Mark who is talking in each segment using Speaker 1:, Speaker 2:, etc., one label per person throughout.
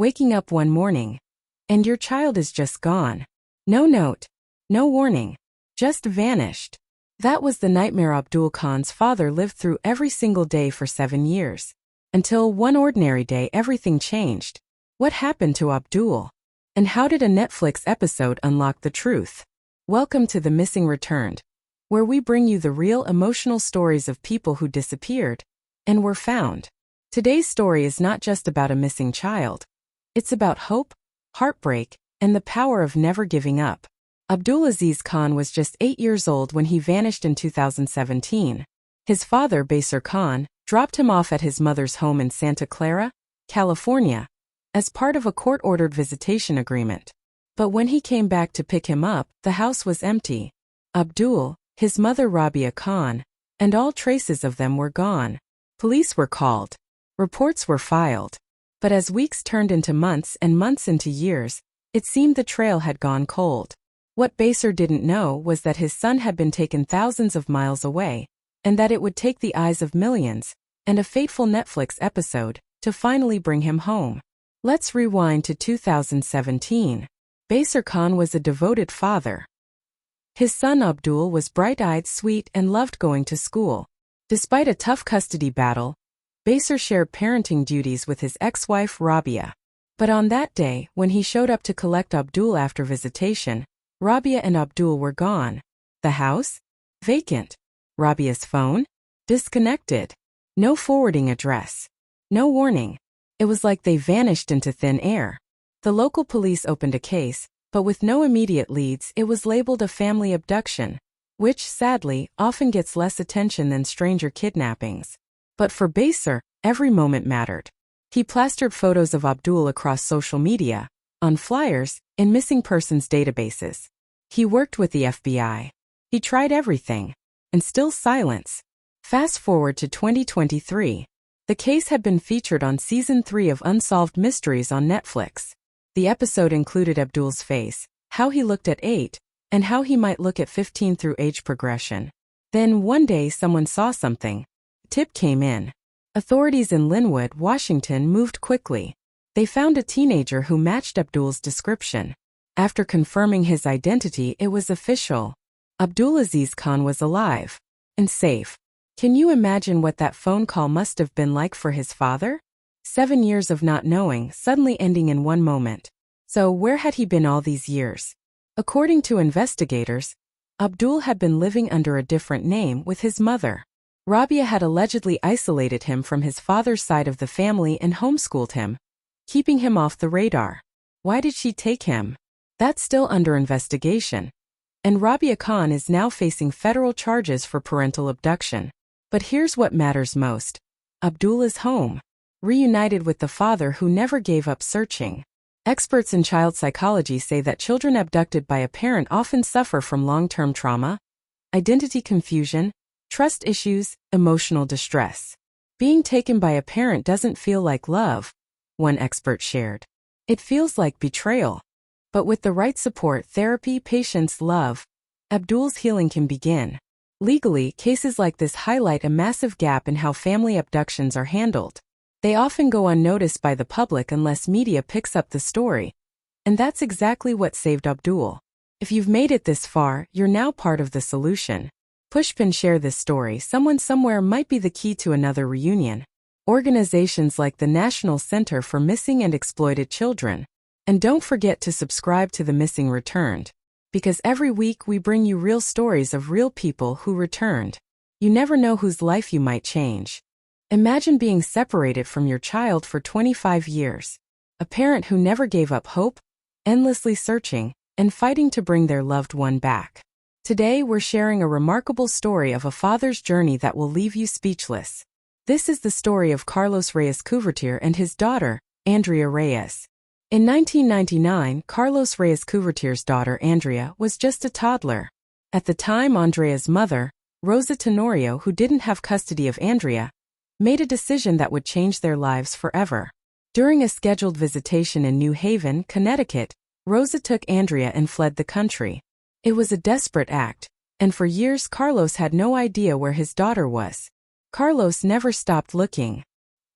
Speaker 1: Waking up one morning, and your child is just gone. No note, no warning, just vanished. That was the nightmare Abdul Khan's father lived through every single day for 7 years. Until one ordinary day everything changed. What happened to Abdul? And how did a Netflix episode unlock the truth? Welcome to The Missing Returned, where we bring you the real emotional stories of people who disappeared and were found. Today's story is not just about a missing child. It's about hope, heartbreak, and the power of never giving up. Abdulaziz Khan was just 8 years old when he vanished in 2017. His father, Baisar Khan, dropped him off at his mother's home in Santa Clara, California, as part of a court-ordered visitation agreement. But when he came back to pick him up, the house was empty. Abdul, his mother Rabia Khan, and all traces of them were gone. Police were called. Reports were filed. But as weeks turned into months and months into years, it seemed the trail had gone cold. What Baisar didn't know was that his son had been taken thousands of miles away, and that it would take the eyes of millions, and a fateful Netflix episode, to finally bring him home. Let's rewind to 2017. Baisar Khan was a devoted father. His son Abdul was bright-eyed, sweet, and loved going to school. Despite a tough custody battle, Baisar shared parenting duties with his ex-wife Rabia. But on that day, when he showed up to collect Abdul after visitation, Rabia and Abdul were gone. The house? Vacant. Rabia's phone? Disconnected. No forwarding address. No warning. It was like they vanished into thin air. The local police opened a case, but with no immediate leads, it was labeled a family abduction, which, sadly, often gets less attention than stranger kidnappings. But for Baisar, every moment mattered. He plastered photos of Abdul across social media, on flyers, in missing persons databases. He worked with the FBI. He tried everything. And still silence. Fast forward to 2023. The case had been featured on Season 3 of Unsolved Mysteries on Netflix. The episode included Abdul's face, how he looked at 8, and how he might look at 15 through age progression. Then one day someone saw something. Tip came in. Authorities in Linwood, Washington moved quickly. They found a teenager who matched Abdul's description. After confirming his identity, it was official. Abdulaziz Khan was alive. And safe. Can you imagine what that phone call must have been like for his father? 7 years of not knowing, suddenly ending in one moment. So where had he been all these years? According to investigators, Abdul had been living under a different name with his mother. Rabia had allegedly isolated him from his father's side of the family and homeschooled him, keeping him off the radar. Why did she take him? That's still under investigation. And Rabia Khan is now facing federal charges for parental abduction. But here's what matters most. Abdul is home, reunited with the father who never gave up searching. Experts in child psychology say that children abducted by a parent often suffer from long-term trauma, identity confusion, trust issues, emotional distress. Being taken by a parent doesn't feel like love, one expert shared. It feels like betrayal. But with the right support, therapy, patience, love, Abdul's healing can begin. Legally, cases like this highlight a massive gap in how family abductions are handled. They often go unnoticed by the public unless media picks up the story. And that's exactly what saved Abdul. If you've made it this far, you're now part of the solution. Pushpin, share this story. Someone somewhere might be the key to another reunion. Organizations like the National Center for Missing and Exploited Children. And don't forget to subscribe to The Missing Returned. Because every week we bring you real stories of real people who returned. You never know whose life you might change. Imagine being separated from your child for 25 years. A parent who never gave up hope, endlessly searching, and fighting to bring their loved one back. Today we're sharing a remarkable story of a father's journey that will leave you speechless. This is the story of Carlos Reyes Couvertier and his daughter, Andrea Reyes. In 1999, Carlos Reyes Couvertier's daughter Andrea was just a toddler. At the time, Andrea's mother, Rosa Tenorio, who didn't have custody of Andrea, made a decision that would change their lives forever. During a scheduled visitation in New Haven, Connecticut, Rosa took Andrea and fled the country. It was a desperate act, and for years Carlos had no idea where his daughter was. Carlos never stopped looking.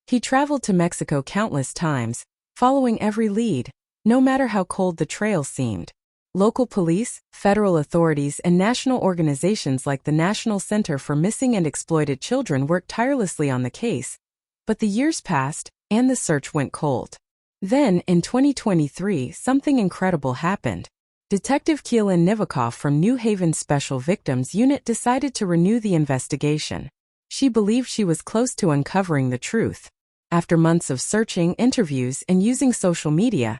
Speaker 1: He traveled to Mexico countless times, following every lead, no matter how cold the trail seemed. Local police, federal authorities, and national organizations like the National Center for Missing and Exploited Children worked tirelessly on the case, but the years passed, and the search went cold. Then, in 2023, something incredible happened. Detective Keelan Nivikoff from New Haven's Special Victims Unit decided to renew the investigation. She believed she was close to uncovering the truth. After months of searching, interviews, and using social media,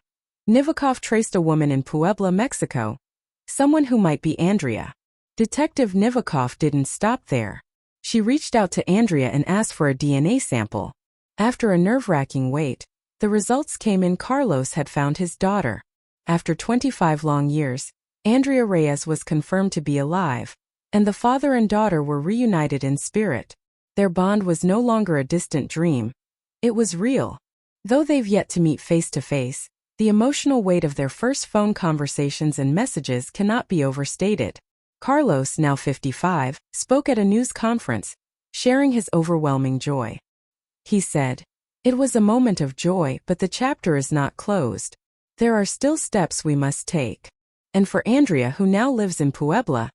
Speaker 1: Nivikoff traced a woman in Puebla, Mexico, someone who might be Andrea. Detective Nivikoff didn't stop there. She reached out to Andrea and asked for a DNA sample. After a nerve-wracking wait, the results came in. Carlos had found his daughter. After 25 long years, Andrea Reyes was confirmed to be alive, and the father and daughter were reunited in spirit. Their bond was no longer a distant dream. It was real. Though they've yet to meet face to face, the emotional weight of their first phone conversations and messages cannot be overstated. Carlos, now 55, spoke at a news conference, sharing his overwhelming joy. He said, "It was a moment of joy, but the chapter is not closed. There are still steps we must take." And for Andrea, who now lives in Puebla,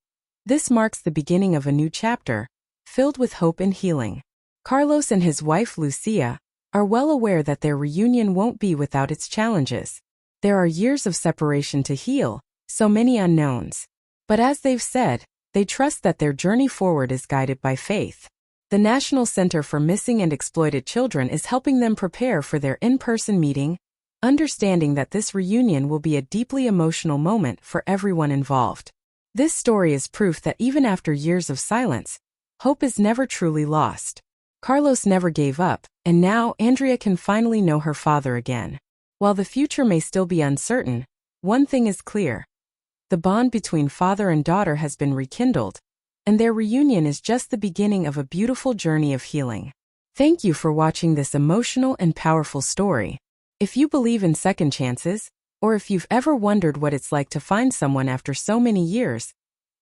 Speaker 1: this marks the beginning of a new chapter, filled with hope and healing. Carlos and his wife Lucia are well aware that their reunion won't be without its challenges. There are years of separation to heal, so many unknowns. But as they've said, they trust that their journey forward is guided by faith. The National Center for Missing and Exploited Children is helping them prepare for their in-person meeting, understanding that this reunion will be a deeply emotional moment for everyone involved. This story is proof that even after years of silence, hope is never truly lost. Carlos never gave up, and now Andrea can finally know her father again. While the future may still be uncertain, one thing is clear. The bond between father and daughter has been rekindled, and their reunion is just the beginning of a beautiful journey of healing. Thank you for watching this emotional and powerful story. If you believe in second chances, or if you've ever wondered what it's like to find someone after so many years,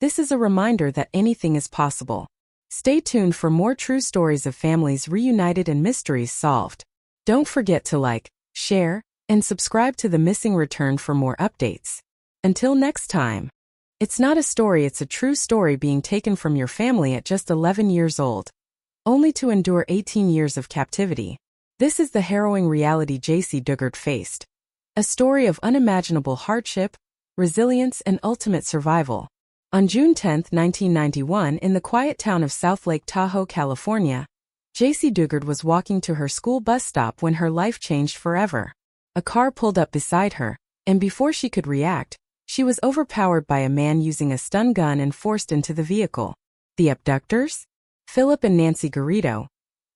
Speaker 1: this is a reminder that anything is possible. Stay tuned for more true stories of families reunited and mysteries solved. Don't forget to like, share, and subscribe to The Missing Return for more updates. Until next time. It's not a story, it's a true story being taken from your family at just 11 years old, only to endure 18 years of captivity. This is the harrowing reality J.C. Dugard faced. A story of unimaginable hardship, resilience, and ultimate survival. On June 10, 1991, in the quiet town of South Lake Tahoe, California, J.C. Dugard was walking to her school bus stop when her life changed forever. A car pulled up beside her, and before she could react, she was overpowered by a man using a stun gun and forced into the vehicle. The abductors? Philip and Nancy Garrido,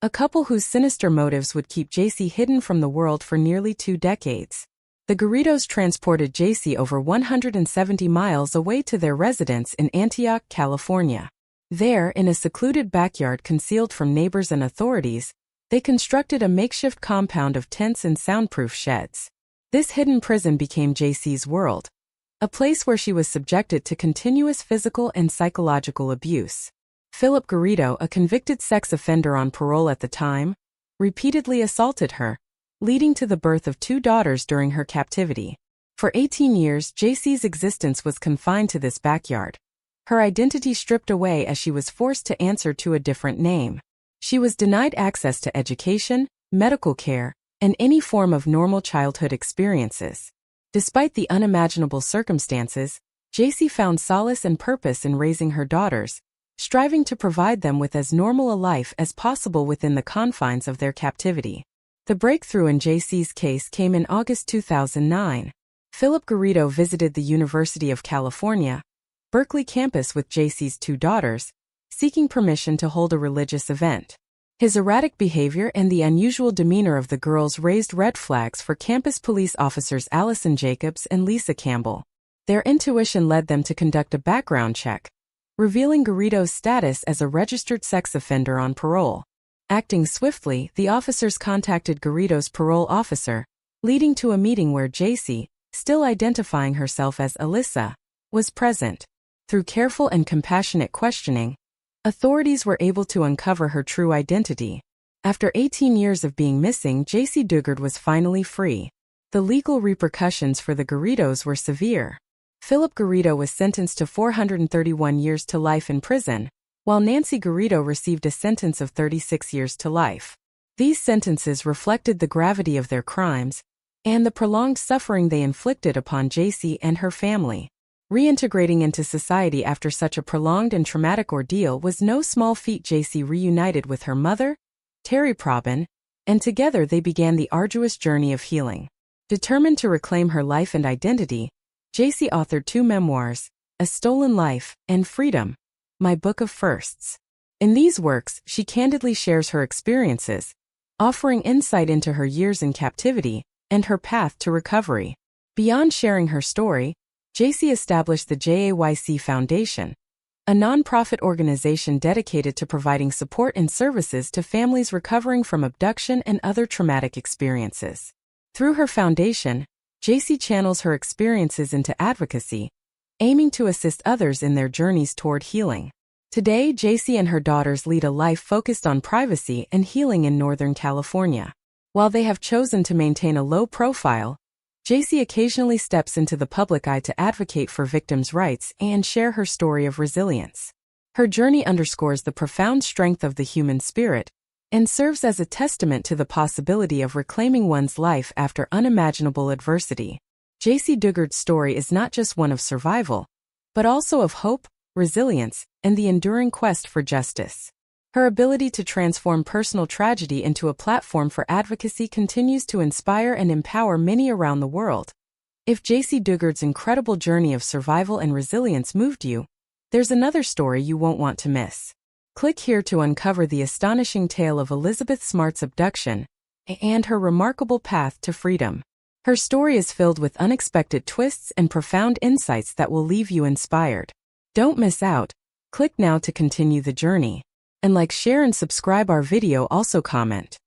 Speaker 1: a couple whose sinister motives would keep J.C. hidden from the world for nearly 2 decades. The Garridos transported J.C. over 170 miles away to their residence in Antioch, California. There, in a secluded backyard concealed from neighbors and authorities, they constructed a makeshift compound of tents and soundproof sheds. This hidden prison became J.C.'s world, a place where she was subjected to continuous physical and psychological abuse. Philip Garrido, a convicted sex offender on parole at the time, repeatedly assaulted her, leading to the birth of 2 daughters during her captivity. For 18 years, J.C.'s existence was confined to this backyard, her identity stripped away as she was forced to answer to a different name. She was denied access to education, medical care, and any form of normal childhood experiences. Despite the unimaginable circumstances, J.C. found solace and purpose in raising her daughters, striving to provide them with as normal a life as possible within the confines of their captivity. The breakthrough in J.C.'s case came in August 2009. Philip Garrido visited the University of California, Berkeley campus with J.C.'s 2 daughters, seeking permission to hold a religious event. His erratic behavior and the unusual demeanor of the girls raised red flags for campus police officers Allison Jacobs and Lisa Campbell. Their intuition led them to conduct a background check, revealing Garrido's status as a registered sex offender on parole. Acting swiftly, the officers contacted Garrido's parole officer, leading to a meeting where J.C., still identifying herself as Alyssa, was present. Through careful and compassionate questioning, authorities were able to uncover her true identity. After 18 years of being missing, J.C. Dugard was finally free. The legal repercussions for the Garridos were severe. Philip Garrido was sentenced to 431 years to life in prison, while Nancy Garrido received a sentence of 36 years to life. These sentences reflected the gravity of their crimes and the prolonged suffering they inflicted upon JC and her family. Reintegrating into society after such a prolonged and traumatic ordeal was no small feat. JC reunited with her mother, Terry Probin, and together they began the arduous journey of healing. Determined to reclaim her life and identity, JC authored 2 memoirs, A Stolen Life and Freedom, My Book of Firsts. In these works, she candidly shares her experiences, offering insight into her years in captivity and her path to recovery. Beyond sharing her story, JC established the JAYC Foundation, a nonprofit organization dedicated to providing support and services to families recovering from abduction and other traumatic experiences. Through her foundation, JC channels her experiences into advocacy, aiming to assist others in their journeys toward healing. Today, JC and her daughters lead a life focused on privacy and healing in Northern California. While they have chosen to maintain a low profile, JC occasionally steps into the public eye to advocate for victims' rights and share her story of resilience. Her journey underscores the profound strength of the human spirit and serves as a testament to the possibility of reclaiming one's life after unimaginable adversity. JC Dugard's story is not just one of survival, but also of hope, resilience, and the enduring quest for justice. Her ability to transform personal tragedy into a platform for advocacy continues to inspire and empower many around the world. If JC Dugard's incredible journey of survival and resilience moved you, there's another story you won't want to miss. Click here to uncover the astonishing tale of Elizabeth Smart's abduction and her remarkable path to freedom. Her story is filled with unexpected twists and profound insights that will leave you inspired. Don't miss out. Click now to continue the journey. And like, share and subscribe our video. Also comment.